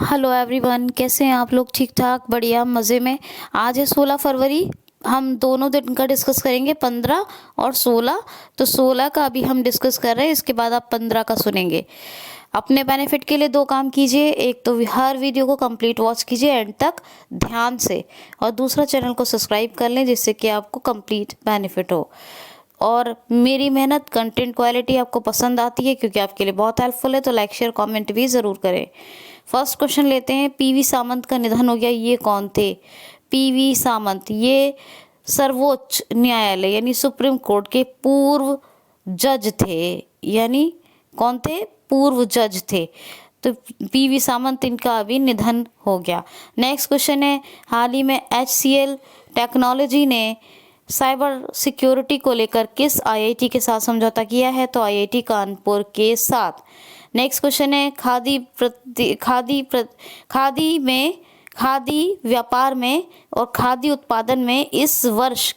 Hello everyone, कैसे हैं आप लोग? ठीक ठाक, बढ़िया, मज़े में। आज है 16 फरवरी। हम दोनों दिन का डिस्कस करेंगे, 15 और 16। तो 16 का अभी हम डिस्कस कर रहे हैं, इसके बाद आप 15 का सुनेंगे। अपने बेनिफिट के लिए दो काम कीजिए। एक तो हर वीडियो को कंप्लीट वॉच कीजिए एंड तक ध्यान से, और दूसरा चैनल को सब्सक्राइब कर लें जिससे कि आपको कंप्लीट बेनिफिट हो। और मेरी मेहनत, कंटेंट क्वालिटी आपको पसंद आती है क्योंकि आपके लिए बहुत हेल्पफुल है, तो लाइक शेयर कमेंट भी ज़रूर करें। फर्स्ट क्वेश्चन लेते हैं। पीवी सामंत का निधन हो गया, ये कौन थे? पीवी सामंत ये सर्वोच्च न्यायालय यानी सुप्रीम कोर्ट के पूर्व जज थे। यानी कौन थे? पूर्व जज थे। तो पीवी सामंत, इनका अभी निधन हो गया। नेक्स्ट क्वेश्चन है, हाल ही में HCL टेक्नोलॉजी ने साइबर सिक्योरिटी को लेकर किस IIT के साथ समझौता किया है? तो IIT कानपुर के साथ। नेक्स्ट क्वेश्चन है, खादी व्यापार में और खादी उत्पादन में इस वर्ष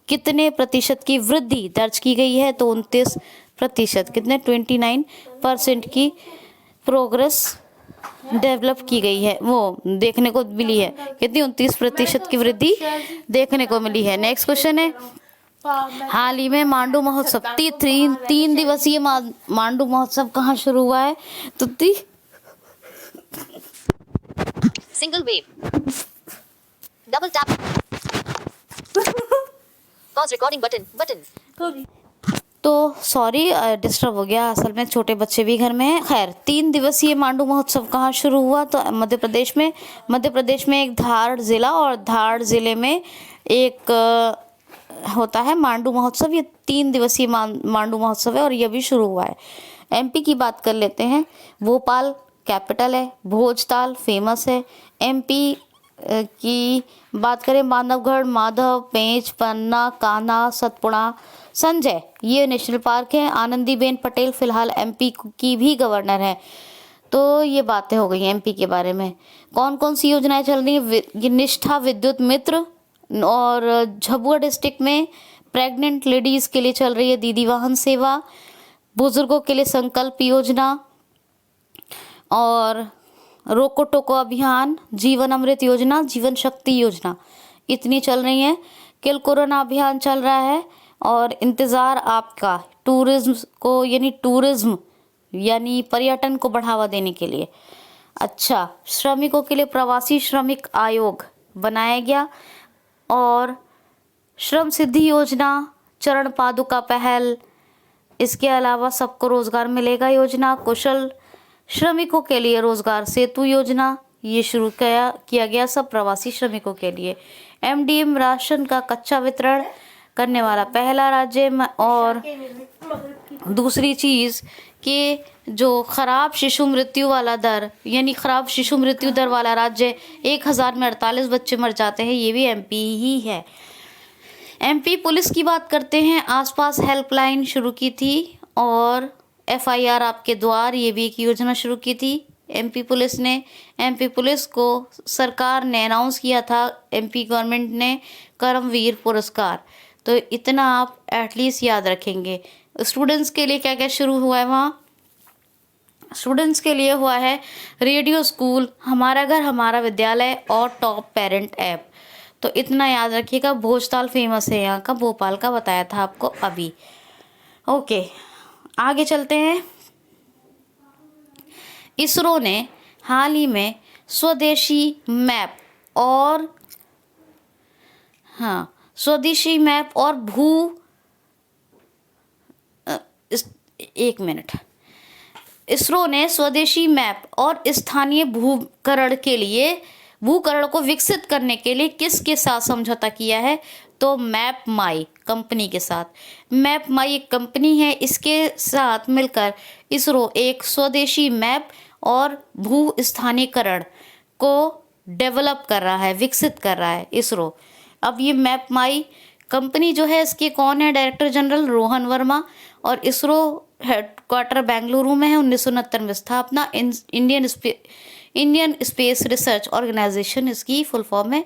कितने प्रतिशत की वृद्धि दर्ज की गई है? तो 29%। कितने? 29% की प्रोग्रेस डेवलप की गई है, वो देखने को मिली है। कितनी? 29% की वृद्धि देखने को मिली है। नेक्स्ट क्वेश्चन है, हाल ही में मांडू महोत्सव, 3 दिवसीय मांडू महोत्सव कहाँ शुरू हुआ है? तो single wave, double tap, pause recording button. तो सॉरी, डिस्टर्ब हो गया, असल में छोटे बच्चे भी घर में हैं। खैर, 3 दिवसीय मांडू महोत्सव कहाँ शुरू हुआ? तो मध्य प्रदेश में एक धार जिला, और धार जिले में एक होता है मांडू महोत्सव। ये 3 दिवसीय मांडू महोत्सव है और ये भी शुरू हुआ है। MP की बात कर लेते हैं। भोपाल कैपिटल है, भोजताल फेमस है। MP की बात करें, बांधवगढ़, माधव, पेंच, पन्ना, कान्हा, सतपुड़ा, संजय, ये नेशनल पार्क है। आनंदीबेन पटेल फिलहाल MP की भी गवर्नर है। तो ये बातें हो गई MP के बारे में। कौन कौन सी योजनाएं चल रही हैं? निष्ठा विद्युत मित्र, और झाबुआ डिस्ट्रिक्ट में प्रेग्नेंट लेडीज़ के लिए चल रही है दीदी वाहन सेवा। बुजुर्गों के लिए संकल्प योजना, और रोको टोको अभियान, जीवन अमृत योजना, जीवन शक्ति योजना, इतनी चल रही हैं। किल कोरोना अभियान चल रहा है। और इंतज़ार आपका, टूरिज्म यानी पर्यटन को बढ़ावा देने के लिए। अच्छा, श्रमिकों के लिए प्रवासी श्रमिक आयोग बनाया गया। और श्रम सिद्धि योजना, चरण पादुका पहल, इसके अलावा सबको रोजगार मिलेगा योजना, कुशल श्रमिकों के लिए रोजगार सेतु योजना, ये शुरू किया गया सब प्रवासी श्रमिकों के लिए। MDM राशन का कच्चा वितरण करने वाला पहला राज्य। और दूसरी चीज़ कि जो खराब शिशु मृत्यु वाला दर, यानी खराब शिशु मृत्यु दर वाला राज्य, 1000 में 48 बच्चे मर जाते हैं, ये भी MP ही है। MP पुलिस की बात करते हैं। आसपास हेल्पलाइन शुरू की थी, और FIR आपके द्वार, ये भी एक योजना शुरू की थी MP पुलिस ने। MP पुलिस को सरकार ने अनाउंस किया था, MP गवर्नमेंट ने, कर्मवीर पुरस्कार। तो इतना आप एटलीस्ट याद रखेंगे। स्टूडेंट्स के लिए क्या क्या शुरू हुआ है वहाँ? स्टूडेंट्स के लिए हुआ है रेडियो स्कूल, हमारा घर हमारा विद्यालय, और टॉप पेरेंट ऐप। तो इतना याद रखिएगा। भोजताल फेमस है यहाँ का, भोपाल का बताया था आपको अभी। ओके, आगे चलते हैं। इसरो ने हाल ही में स्वदेशी मैप और इसरो ने स्वदेशी मैप और स्थानीय भूकरण को विकसित करने के लिए किसके साथ समझौता किया है? तो मैप माई कंपनी के साथ। मैप माई एक कंपनी है, इसके साथ मिलकर इसरो एक स्वदेशी मैप और भू स्थानीयकरण को डेवलप कर रहा है, विकसित कर रहा है इसरो। अब ये मैप माई कंपनी जो है, इसके कौन है डायरेक्टर जनरल? रोहन वर्मा। और इसरो हेडक्वार्टर बेंगलुरु में है। 1969 में स्थापना। इंडियन स्पेस रिसर्च ऑर्गेनाइजेशन इसकी फुल फॉर्म है।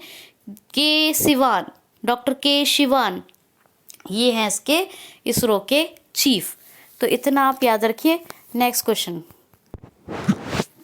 डॉक्टर के शिवान, ये हैं इसके इसरो के चीफ। तो इतना आप याद रखिए। नेक्स्ट क्वेश्चन,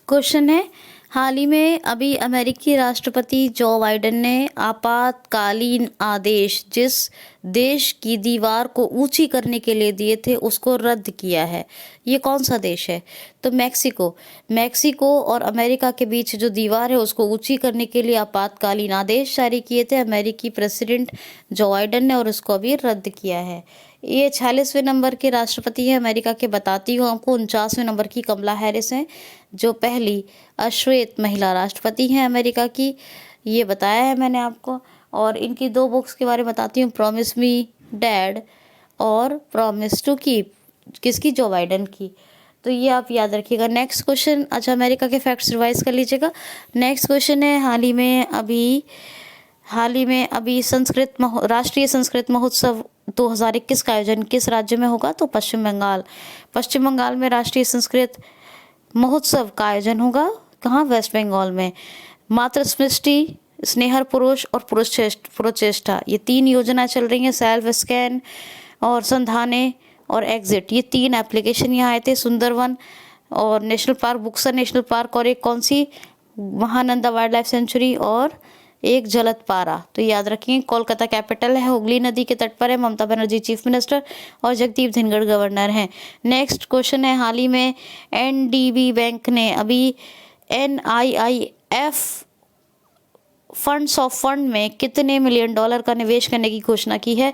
क्वेश्चन है, हाल ही में अभी अमेरिकी राष्ट्रपति जो बाइडेन ने आपातकालीन आदेश जिस देश की दीवार को ऊंची करने के लिए दिए थे उसको रद्द किया है। ये कौन सा देश है? तो मैक्सिको और अमेरिका के बीच जो दीवार है उसको ऊंची करने के लिए आपातकालीन आदेश जारी किए थे अमेरिकी प्रेसिडेंट जो बाइडेन ने, और उसको अभी रद्द किया है। ये 46वें नंबर के राष्ट्रपति हैं अमेरिका के। बताती हूँ आपको, 49वें नंबर की कमला हैरिस हैं जो पहली अश्वेत महिला राष्ट्रपति हैं अमेरिका की। ये बताया है मैंने आपको। और इनकी 2 बुक्स के बारे में बताती हूँ, प्रॉमिस मी डैड और प्रॉमिस टू कीप। किसकी? जो बाइडेन की। तो ये आप याद रखिएगा। नेक्स्ट क्वेश्चन, अच्छा अमेरिका के फैक्ट्स रिवाइज कर लीजिएगा। नेक्स्ट क्वेश्चन है, हाल ही में अभी राष्ट्रीय संस्कृत महोत्सव 2021 का आयोजन किस राज्य में होगा? तो पश्चिम बंगाल में राष्ट्रीय संस्कृत महोत्सव का आयोजन होगा। कहाँ? वेस्ट बंगाल में। मातृस्मृष्टि, स्नेहर पुरुष और पुरुषचेष्टा, ये 3 योजना चल रही हैं। सेल्फ स्कैन और संधाने और एग्जिट, ये 3 एप्लीकेशन यहाँ आए थे। सुंदरवन और national park, Buxar national park, और एक कौन सी? महानंदा वाइल्ड लाइफ सेंचुरी, और एक जलदपारा। तो याद रखिए। कोलकाता कैपिटल है, हुगली नदी के तट पर है। ममता बनर्जी चीफ मिनिस्टर और जगदीप धनखड़ गवर्नर हैं। नेक्स्ट क्वेश्चन है, हाल ही में एनडीबी बैंक ने अभी NIIF फंड में कितने मिलियन डॉलर का निवेश करने की घोषणा की है?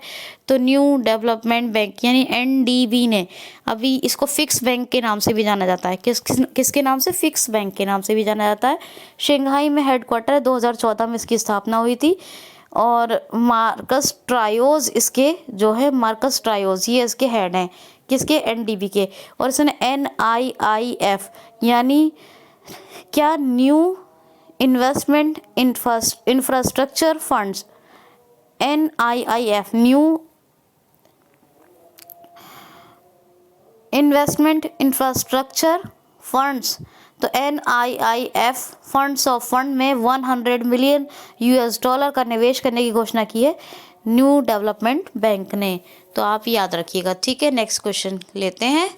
तो न्यू डेवलपमेंट बैंक यानी NDB ने, अभी इसको फिक्स बैंक के नाम से भी जाना जाता है। किसके नाम से? फिक्स बैंक के नाम से भी जाना जाता है। शंघाई में हेडक्वार्टर है, 2014 में इसकी स्थापना हुई थी। और मार्कस ट्रायोज ये इसके हेड हैं। किसके? NDB के। और इसने NIIF यानी क्या? New investment infrastructure funds, NIIF new investment infrastructure funds. तो NIIF फंड में 100 मिलियन $US का निवेश करने की घोषणा की है न्यू डेवलपमेंट बैंक ने। तो आप याद रखिएगा, ठीक है। नेक्स्ट क्वेश्चन लेते हैं।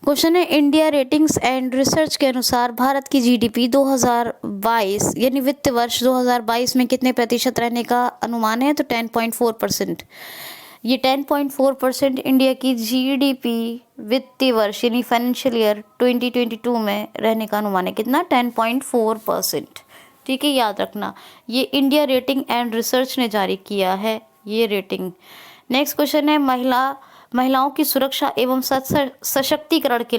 क्वेश्चन है, इंडिया रेटिंग्स एंड रिसर्च के अनुसार भारत की GDP 2022 यानी वित्त वर्ष 2022 में कितने प्रतिशत रहने का अनुमान है? तो 10.4%। ये 10.4% इंडिया की GDP वित्तीय वर्ष यानी फाइनेंशियल ईयर 2022 में रहने का अनुमान है। कितना? 10.4%। ठीक है, याद रखना। ये इंडिया रेटिंग एंड रिसर्च ने जारी किया है ये रेटिंग। नेक्स्ट क्वेश्चन है, महिलाओं की सुरक्षा एवं सशक्तिकरण के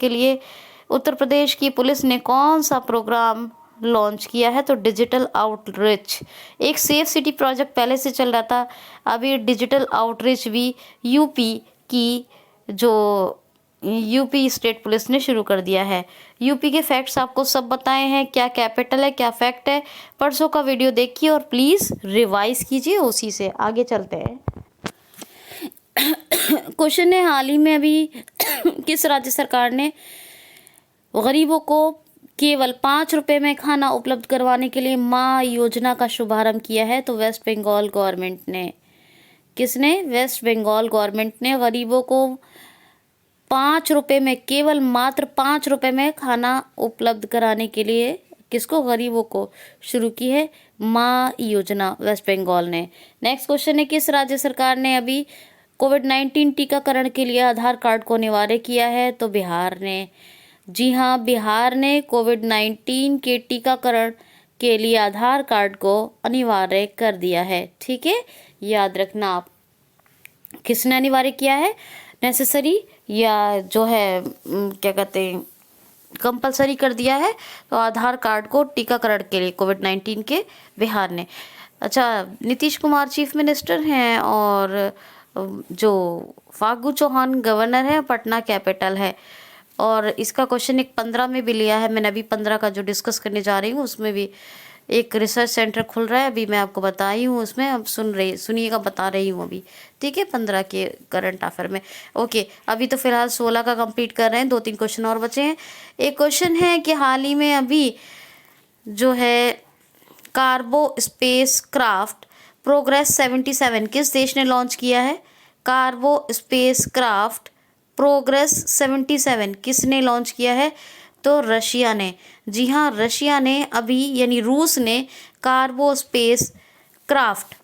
लिए उत्तर प्रदेश की पुलिस ने कौन सा प्रोग्राम लॉन्च किया है? तो डिजिटल आउटरीच। एक सेफ सिटी प्रोजेक्ट पहले से चल रहा था, अभी डिजिटल आउटरीच भी यूपी स्टेट पुलिस ने शुरू कर दिया है। यूपी के फैक्ट्स आपको सब बताए हैं, क्या कैपिटल है, क्या फैक्ट है। परसों का वीडियो देखिए और प्लीज़ रिवाइज कीजिए, उसी से आगे चलते हैं। क्वेश्चन है, हाल ही में अभी किस राज्य सरकार ने गरीबों को केवल 5 रुपए में खाना उपलब्ध करवाने के लिए माँ योजना का शुभारंभ किया है? तो वेस्ट बंगाल गवर्नमेंट ने। किसने? वेस्ट बंगाल गवर्नमेंट ने गरीबों को 5 रुपए में, केवल मात्र 5 रुपए में खाना उपलब्ध कराने के लिए किसको? गरीबों को शुरू की है माँ योजना, वेस्ट बंगाल ने। नेक्स्ट क्वेश्चन है, किस राज्य सरकार ने अभी कोविड-19 टीकाकरण के लिए आधार कार्ड को अनिवार्य किया है? तो बिहार ने। जी हाँ, बिहार ने कोविड-19 के टीकाकरण के लिए आधार कार्ड को अनिवार्य कर दिया है। ठीक है, याद रखना आप। किसने अनिवार्य किया है? नेसेसरी या जो है क्या कहते हैं, कंपलसरी कर दिया है। तो आधार कार्ड को टीकाकरण के लिए कोविड-19 के बिहार ने। अच्छा, नीतीश कुमार चीफ मिनिस्टर हैं और जो फागू चौहान गवर्नर है, पटना कैपिटल है। और इसका क्वेश्चन एक 15 में भी लिया है मैंने। अभी 15 का जो डिस्कस करने जा रही हूँ उसमें भी एक रिसर्च सेंटर खुल रहा है, अभी मैं आपको बताई हूँ उसमें। अब सुनिएगा, बता रही हूँ अभी। ठीक है, 15 के करंट अफेयर में। ओके, अभी तो फिलहाल 16 का कंप्लीट कर रहे हैं, 2-3 क्वेश्चन और बचे हैं। एक क्वेश्चन है कि हाल ही में अभी जो है कार्गो स्पेस क्राफ्ट प्रोग्रेस 77 किस देश ने लॉन्च किया है? कार्गो स्पेस क्राफ्ट प्रोग्रेस 77 किसने लॉन्च किया है? तो रशिया ने। जी हाँ, रशिया ने अभी यानी रूस ने cargo space craft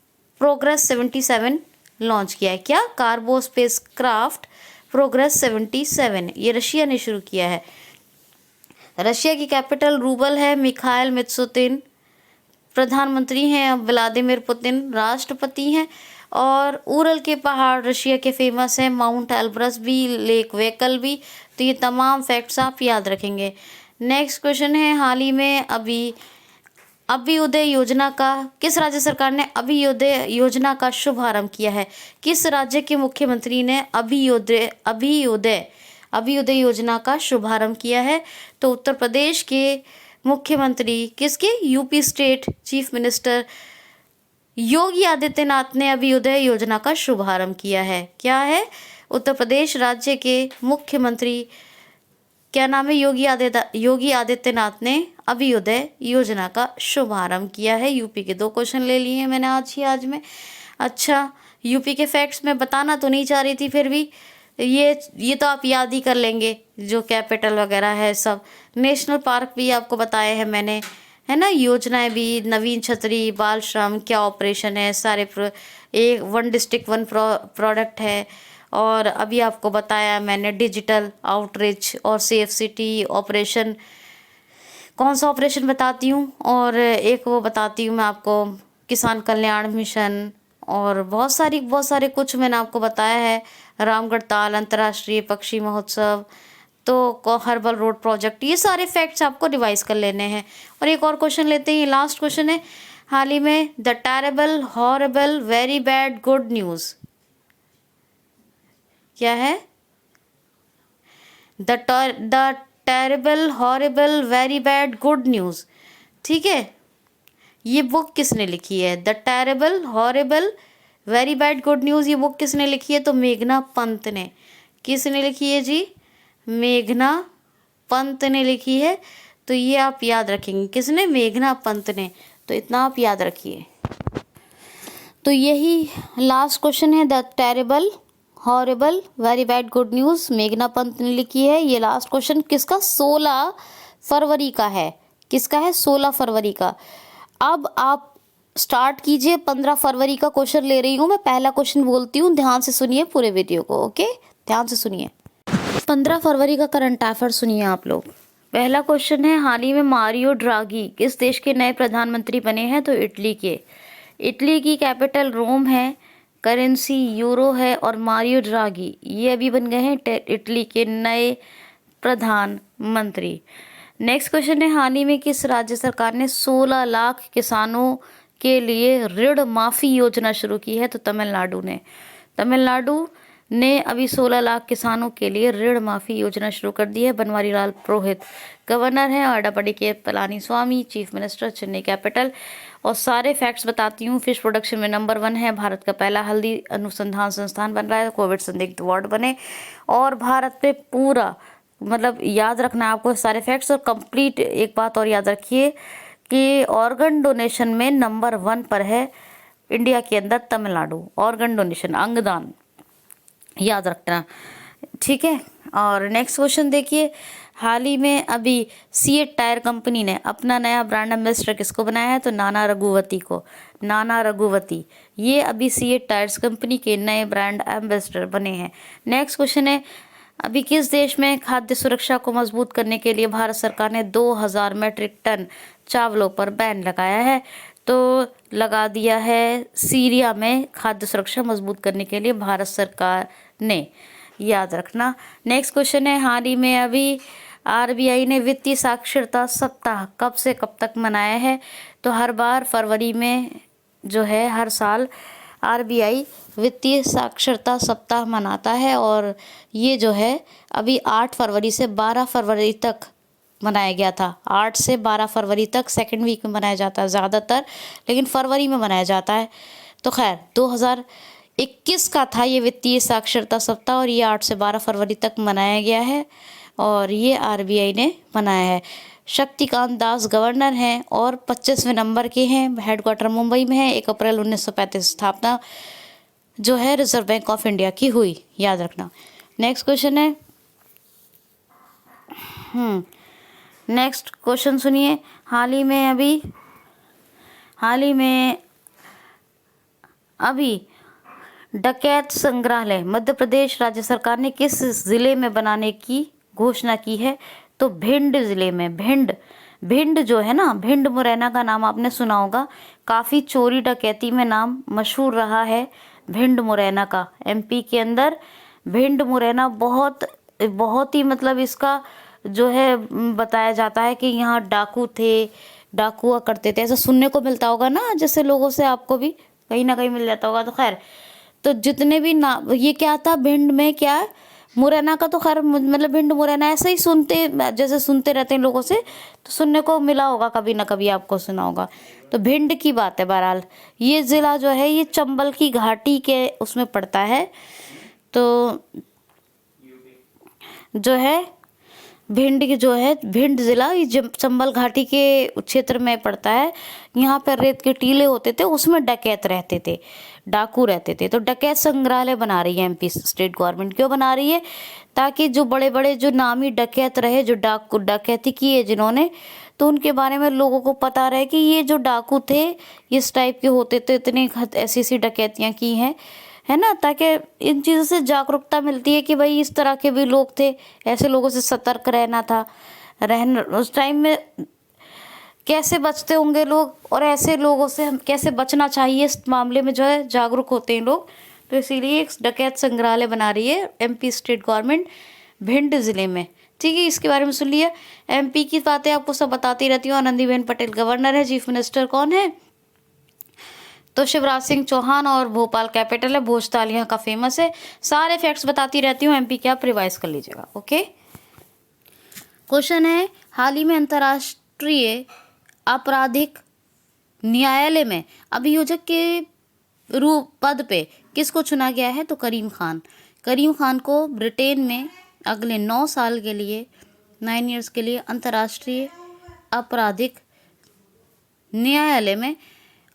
progress 77 launch किया है। क्या? कार्गो स्पेस क्राफ्ट प्रोग्रेस 77 ये रशिया ने शुरू किया है। रशिया की कैपिटल रूबल है। मिखाइल मित्सुतिन प्रधानमंत्री हैं। अब व्लादिमीर पुतिन राष्ट्रपति हैं। और उरल के पहाड़ रशिया के फेमस हैं, माउंट एल्ब्रस भी, लेक वेकल भी। तो ये तमाम फैक्ट्स आप याद रखेंगे। नेक्स्ट क्वेश्चन है, हाल ही में अभियोदय योजना का किस राज्य सरकार ने अभियोदय योजना का शुभारंभ किया है? किस राज्य के मुख्यमंत्री ने अभियोदय योजना का शुभारंभ किया है? तो उत्तर प्रदेश के मुख्यमंत्री किसके? UP state chief minister Yogi Adityanath ने अभियोदय योजना का शुभारंभ किया है। क्या है? उत्तर प्रदेश राज्य के मुख्यमंत्री क्या नाम है? योगी आदित्यनाथ ने अभियोदय योजना का शुभारंभ किया है। यूपी के 2 क्वेश्चन ले लिए हैं मैंने आज में। अच्छा, यूपी के फैक्ट्स मैं बताना तो नहीं चाह रही थी, फिर भी ये तो आप याद ही कर लेंगे, जो कैपिटल वगैरह है सब। नेशनल पार्क भी आपको बताए हैं मैंने, है ना। योजनाएं भी, नवीन छतरी, बाल श्रम, क्या ऑपरेशन है, सारे एक 1 डिस्ट्रिक्ट 1 प्रोडक्ट है। और अभी आपको बताया मैंने डिजिटल आउटरीच और सेफ सिटी ऑपरेशन। कौन सा ऑपरेशन बताती हूँ, और एक वो बताती हूँ मैं आपको किसान कल्याण मिशन, और बहुत सारे कुछ मैंने आपको बताया है। रामगढ़ ताल अंतर्राष्ट्रीय पक्षी महोत्सव, तो हर्बल रोड प्रोजेक्ट, ये सारे फैक्ट्स आपको रिवाइज कर लेने हैं। और एक और क्वेश्चन लेते हैं, लास्ट क्वेश्चन है, हाल ही में the terrible horrible very bad good news क्या है? The terrible horrible very bad good news, ठीक है। ये बुक किसने लिखी है? The terrible horrible very bad good news, ये बुक किसने लिखी है? तो मेघना पंत ने। किसने लिखी है जी? मेघना पंत ने लिखी है। तो ये आप याद रखेंगे, किसने? मेघना पंत ने। तो इतना आप याद रखिए। तो यही लास्ट क्वेश्चन है, the terrible horrible very bad good news, मेघना पंत ने लिखी है। ये लास्ट क्वेश्चन किसका? 16 फरवरी का है। किसका है? 16 फरवरी का। अब आप स्टार्ट कीजिए। 15 फरवरी का क्वेश्चन ले रही हूँ मैं। पहला क्वेश्चन बोलती हूँ, ध्यान से सुनिए पूरे वीडियो को, ओके? ध्यान से सुनिए। 15 फरवरी का करंट अफेयर सुनिए आप लोग। पहला क्वेश्चन है, हाल ही में मारियो ड्रागी किस देश के नए प्रधानमंत्री बने हैं? तो इटली के। इटली की कैपिटल रोम है, करेंसी यूरो है, और मारियो ड्रागी ये अभी बन गए हैं इटली के नए प्रधानमंत्री। नेक्स्ट क्वेश्चन है, हाल ही में किस राज्य सरकार ने 16 लाख किसानों के लिए ऋण माफी योजना शुरू की है? तो तमिलनाडु ने। तमिलनाडु ने अभी 16 लाख किसानों के लिए ऋण माफी योजना शुरू कर दी है। बनवारी लाल पुरोहित गवर्नर हैं, और एडप्पाडी के Palaniswami chief minister, Chennai capital. और सारे फैक्ट्स बताती हूँ। फिश प्रोडक्शन में नंबर 1 है, भारत का पहला हल्दी अनुसंधान संस्थान बन रहा है, कोविड संदिग्ध वार्ड बने, और भारत पे पूरा मतलब याद रखना है आपको सारे फैक्ट्स। और कंप्लीट एक बात और याद रखिए कि ऑर्गन डोनेशन में नंबर 1 पर है इंडिया के अंदर तमिलनाडु। ऑर्गन डोनेशन, अंगदान, याद रखना, ठीक है। और नेक्स्ट क्वेश्चन देखिए, हाल ही में अभी सीएट टायर कंपनी ने अपना नया ब्रांड एम्बेसडर किसको बनाया है? तो नाना रघुवती को। नाना रघुवती ये अभी सीएट टायर्स कंपनी के नए ब्रांड एम्बेसडर बने हैं। नेक्स्ट क्वेश्चन है, अभी किस देश में खाद्य सुरक्षा को मजबूत करने के लिए भारत सरकार ने 2000 मीट्रिक टन चावलों पर बैन लगाया है? तो लगा दिया है सीरिया में खाद्य सुरक्षा मजबूत करने के लिए भारत सरकार ने, याद रखना। नेक्स्ट क्वेश्चन है, हाल ही में अभी आरबीआई ने वित्तीय साक्षरता सप्ताह कब से कब तक मनाया है? तो हर बार फरवरी में जो है हर साल आरबीआई वित्तीय साक्षरता सप्ताह मनाता है, और ये जो है अभी 8 फरवरी से 12 फरवरी तक मनाया गया था। 8 से 12 फरवरी तक सेकेंड वीक में मनाया जाता है ज़्यादातर, लेकिन फरवरी में मनाया जाता है। तो खैर 2021 का था ये वित्तीय साक्षरता सप्ताह, और ये 8 से 12 फरवरी तक मनाया गया है, और ये आरबीआई ने मनाया है। शक्तिकांत दास गवर्नर हैं, और 25वें नंबर के हैं, हेडक्वार्टर मुंबई में है। 1 अप्रैल 1935 स्थापना जो है रिजर्व बैंक ऑफ इंडिया की हुई, याद रखना। नेक्स्ट क्वेश्चन है, नेक्स्ट क्वेश्चन सुनिए। हाल ही में अभी डकैत संग्रहालय मध्य प्रदेश राज्य सरकार ने किस जिले में बनाने की घोषणा की है? तो भिंड जिले में। भिंड जो है ना, भिंड मुरैना का नाम आपने सुना होगा, काफ़ी चोरी डकैती में नाम मशहूर रहा है भिंड मुरैना का। एमपी के अंदर भिंड मुरैना बहुत ही मतलब इसका जो है बताया जाता है कि यहाँ डाकू हुआ करते थे, ऐसा सुनने को मिलता होगा ना, जैसे लोगों से आपको भी कहीं ना कहीं मिल जाता होगा। तो खैर, तो जितने भी ना, ये क्या था भिंड में, क्या है मुरैना का, तो खैर मतलब भिंड मुरैना ऐसे ही सुनते रहते हैं लोगों से, तो सुनने को मिला होगा, कभी ना कभी आपको सुना होगा। तो भिंड की बात है। बहरहाल ये ज़िला जो है ये चंबल की घाटी के उसमें पड़ता है। तो जो है भिंड की जो है भिंड ज़िला ये चंबल घाटी के क्षेत्र में पड़ता है। यहाँ पर रेत के टीले होते थे, उसमें डकैत रहते थे, डाकू रहते थे। तो डकैत संग्रहालय बना रही है एमपी स्टेट गवर्नमेंट। क्यों बना रही है? ताकि जो बड़े बड़े जो नामी डकैत रहे, जो डकैती की है जिन्होंने, तो उनके बारे में लोगों को पता रहे कि ये जो डाकू थे इस टाइप के होते थे, इतने ऐसी ऐसी डकैतियाँ की हैं, है ना। ताकि इन चीज़ों से जागरूकता मिलती है कि भाई इस तरह के भी लोग थे, ऐसे लोगों से सतर्क रहना उस टाइम में कैसे बचते होंगे लोग, और ऐसे लोगों से हम कैसे बचना चाहिए, इस मामले में जो है जागरूक होते हैं लोग। तो इसीलिए एक डकैत संग्रहालय बना रही है एमपी स्टेट गवर्नमेंट भिंड ज़िले में। ठीक है, इसके बारे में सुन लिया। एमपी की बातें आपको सब बताती रहती हूँ। आनंदीबेन पटेल गवर्नर है। चीफ मिनिस्टर कौन है? तो शिवराज सिंह चौहान। और भोपाल कैपिटल है, भोजताल यहाँ का फेमस है। सारे फैक्ट्स बताती रहती हूँ, एमपी के आप रिवाइज कर लीजिएगा। ओके, क्वेश्चन है, हाल ही में अंतर्राष्ट्रीय आपराधिक न्यायालय में अभियोजक के पद पे किसको चुना गया है? तो करीम खान को ब्रिटेन में अगले 9 साल के लिए 9 ईयर्स के लिए अंतर्राष्ट्रीय आपराधिक न्यायालय में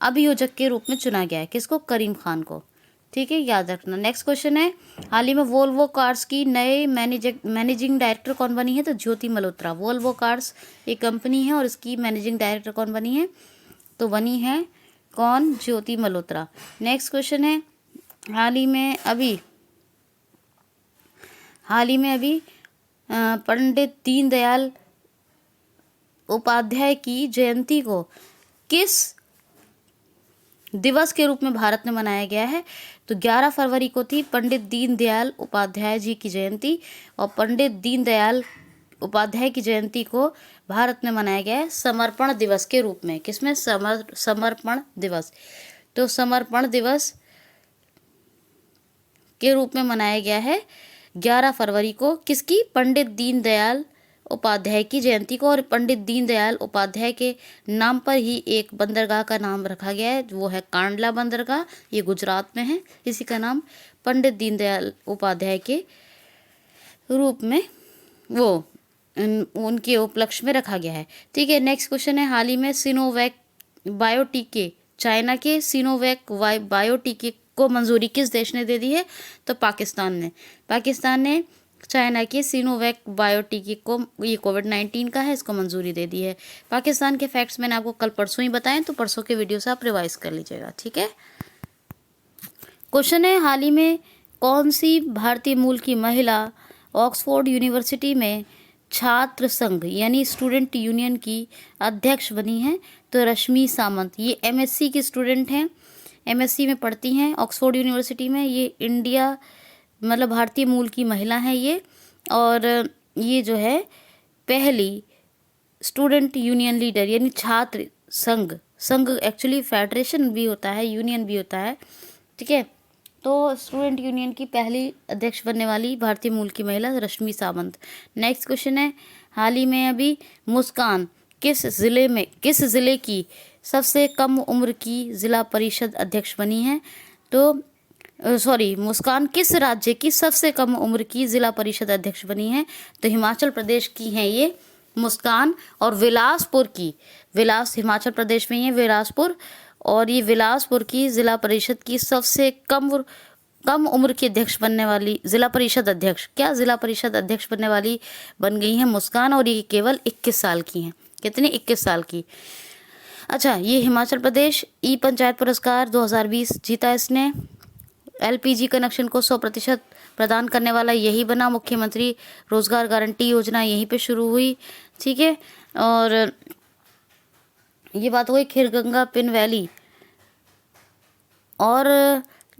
अभियोजक के रूप में चुना गया है। किसको? करीम खान को। ठीक है, याद रखना। नेक्स्ट क्वेश्चन है, हाल ही में वोल्वो कार्स की नए मैनेजिंग डायरेक्टर कौन बनी है? तो ज्योति मल्होत्रा। वोल्वो कार्स एक कंपनी है और इसकी मैनेजिंग डायरेक्टर कौन बनी है? तो बनी है कौन? ज्योति मल्होत्रा। नेक्स्ट क्वेश्चन है, हाल ही में अभी पंडित दीनदयाल उपाध्याय की जयंती को किस दिवस के रूप में भारत में मनाया गया है? तो 11 फरवरी को थी पंडित दीनदयाल उपाध्याय जी की जयंती, और पंडित दीनदयाल उपाध्याय की जयंती को भारत में मनाया गया है समर्पण दिवस के रूप में। किसमें? समर्पण दिवस। तो समर्पण दिवस के रूप में मनाया गया है 11 फरवरी को। किसकी? पंडित दीनदयाल उपाध्याय की जयंती को। और पंडित दीनदयाल उपाध्याय के नाम पर ही एक बंदरगाह का नाम रखा गया है, वो है कांडला बंदरगाह, ये गुजरात में है। इसी का नाम पंडित दीनदयाल उपाध्याय के रूप में वो उनके उपलक्ष्य में रखा गया है। ठीक है, नेक्स्ट क्वेश्चन है, हाल ही में सिनोवैक बायोटीके, चाइना के सिनोवैक बायोटीके को मंजूरी किस देश ने दे दी है? तो पाकिस्तान ने चाइना के सिनोवैक बायोटीके को, ये कोविड-19 का है, इसको मंजूरी दे दी है। पाकिस्तान के फैक्ट्स मैंने आपको कल परसों ही बताएं, तो परसों के वीडियो से आप रिवाइज कर लीजिएगा। ठीक है, क्वेश्चन है, हाल ही में कौन सी भारतीय मूल की महिला ऑक्सफोर्ड यूनिवर्सिटी में छात्र संघ यानी स्टूडेंट यूनियन की अध्यक्ष बनी है? तो रश्मि सामंत। ये एमएससी की स्टूडेंट हैं, एमएससी में पढ़ती हैं ऑक्सफोर्ड यूनिवर्सिटी में। ये इंडिया मतलब भारतीय मूल की महिला हैं ये, और ये जो है पहली स्टूडेंट यूनियन लीडर यानी छात्र संघ एक्चुअली फेडरेशन भी होता है, यूनियन भी होता है। ठीक है, तो स्टूडेंट यूनियन की पहली अध्यक्ष बनने वाली भारतीय मूल की महिला रश्मि सामंत। नेक्स्ट क्वेश्चन है, हाल ही में अभी मुस्कान किस ज़िले की सबसे कम उम्र की ज़िला परिषद अध्यक्ष बनी है? तो मुस्कान किस राज्य की सबसे कम उम्र की ज़िला परिषद अध्यक्ष बनी है? तो हिमाचल प्रदेश की हैं ये मुस्कान। और हिमाचल प्रदेश में ये बिलासपुर, और ये बिलासपुर की ज़िला परिषद की सबसे कम कम उम्र की अध्यक्ष बनने वाली जिला परिषद अध्यक्ष, क्या जिला परिषद अध्यक्ष बनने वाली बन गई हैं मुस्कान, और ये केवल 21 साल की हैं। कितनी? 21 साल की। अच्छा, ये हिमाचल प्रदेश ई पंचायत पुरस्कार 2020 जीता इसने। एलपीजी कनेक्शन को 100% प्रदान करने वाला यही बना। मुख्यमंत्री रोजगार गारंटी योजना यहीं पे शुरू हुई। ठीक है, और ये बात हो गई खीरगंगा पिन वैली और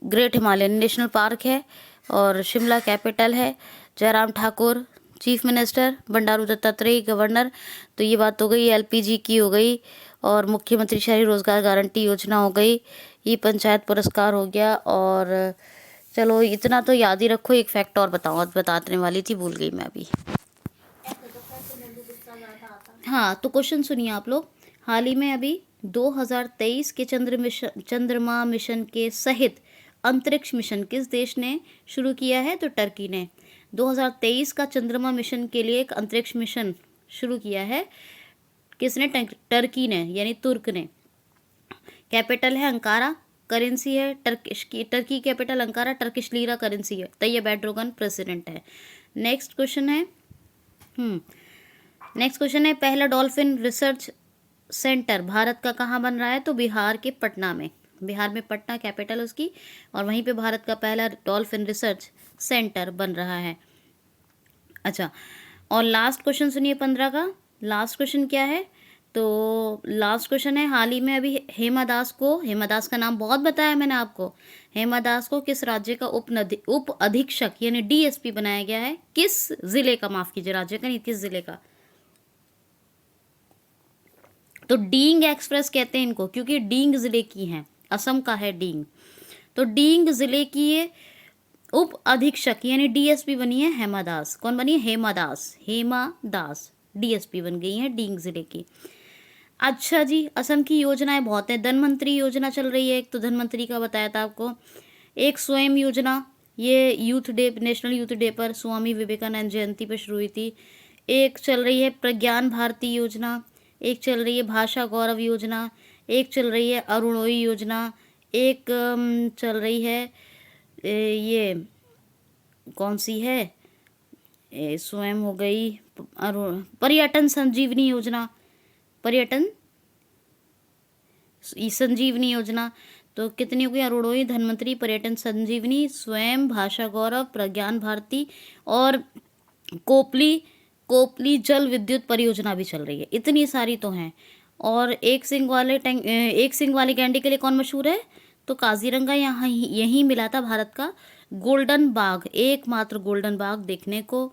ग्रेट हिमालयन नेशनल पार्क है, और शिमला कैपिटल है। Jairam Thakur chief minister, Bandaru Dattatreya governor. तो ये बात हो गई एलपीजी की हो गई, और मुख्यमंत्री शहरी रोजगार गारंटी योजना हो गई, ये पंचायत पुरस्कार हो गया। और चलो इतना तो याद ही रखो। एक फैक्ट और बताने वाली थी, भूल गई मैं अभी। हाँ, तो क्वेश्चन सुनिए आप लोग। हाल ही में अभी 2023 के चंद्रमा मिशन के सहित अंतरिक्ष मिशन किस देश ने शुरू किया है? तो टर्की ने। 2023 का चंद्रमा मिशन के लिए एक अंतरिक्ष मिशन शुरू किया है। किसने? टर्की ने, यानी तुर्क ने। कैपिटल है अंकारा, करेंसी है Turkey capital Ankara, Turkish lira currency है। तैयब एर्डोगन प्रेसिडेंट है। नेक्स्ट क्वेश्चन है पहला डॉल्फिन रिसर्च सेंटर भारत का कहाँ बन रहा है? तो बिहार के पटना में। बिहार में पटना कैपिटल उसकी, और वहीं पे भारत का पहला डॉल्फिन रिसर्च सेंटर बन रहा है। अच्छा, और लास्ट क्वेश्चन सुनिए 15 का। लास्ट क्वेश्चन क्या है? तो लास्ट क्वेश्चन है, हाल ही में अभी हेमा दास का नाम बहुत बताया मैंने आपको। हेमा दास को किस राज्य का उप अधीक्षक यानी डीएसपी बनाया गया है? किस जिले का? माफ कीजिए, राज्य का नहीं, किस जिले का? तो डींग एक्सप्रेस कहते हैं इनको, क्योंकि डींग जिले की हैं, असम का है डींग। तो डींग जिले की ये उप अधीक्षक यानी डीएसपी बनी है हेमा दास। कौन बनी है? हेमा दास डीएसपी बन गई है डींग जिले की। अच्छा जी, असम की योजनाएं बहुत हैं। धनवंतरी योजना चल रही है, एक तो धनवंतरी का बताया था आपको। एक स्वयं योजना, ये youth day, national youth day पर स्वामी विवेकानंद जयंती पर शुरू हुई थी। एक चल रही है प्रज्ञान भारती योजना, एक चल रही है भाषा गौरव योजना, एक चल रही है अरुणोदय योजना, एक चल रही है ये कौन सी है, स्वयं हो गई पर्यटन संजीवनी योजना, पर्यटन संजीवनी योजना। तो कितनी हो गई? अरुणोदय, धनवंतरी, पर्यटन संजीवनी, स्वयं, भाषा गौरव, प्रज्ञान भारती और कोपली जल विद्युत परियोजना भी चल रही है। इतनी सारी तो हैं। और एक सिंग वाले गैंडे के लिए कौन मशहूर है? तो काजीरंगा। यहाँ यहीं मिला था भारत का गोल्डन बाघ, एकमात्र गोल्डन बाघ देखने को।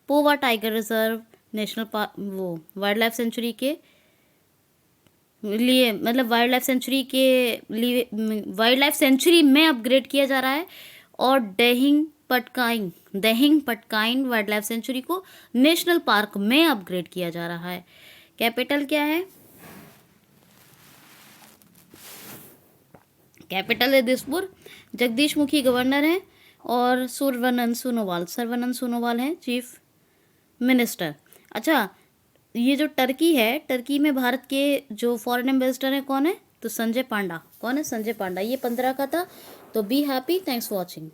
Pova tiger reserve national park, वो वाइल्ड लाइफ सेंचुरी के लिए, मतलब वाइल्ड लाइफ सेंचुरी में अपग्रेड किया जा रहा है। और दहिंग पटकाइन वाइल्ड लाइफ सेंचुरी को नेशनल पार्क में अपग्रेड किया जा रहा है। कैपिटल क्या है? कैपिटल है दिसपुर। जगदीश मुखी गवर्नर हैं, और सर्बानंद सोनोवाल हैं चीफ मिनिस्टर। अच्छा, ये जो टर्की है, टर्की में भारत के जो फॉरेन एम्बेसडर हैं कौन है? तो संजय पांडा। कौन है? संजय पांडा। ये 15 का था। तो be happy, thanks for watching.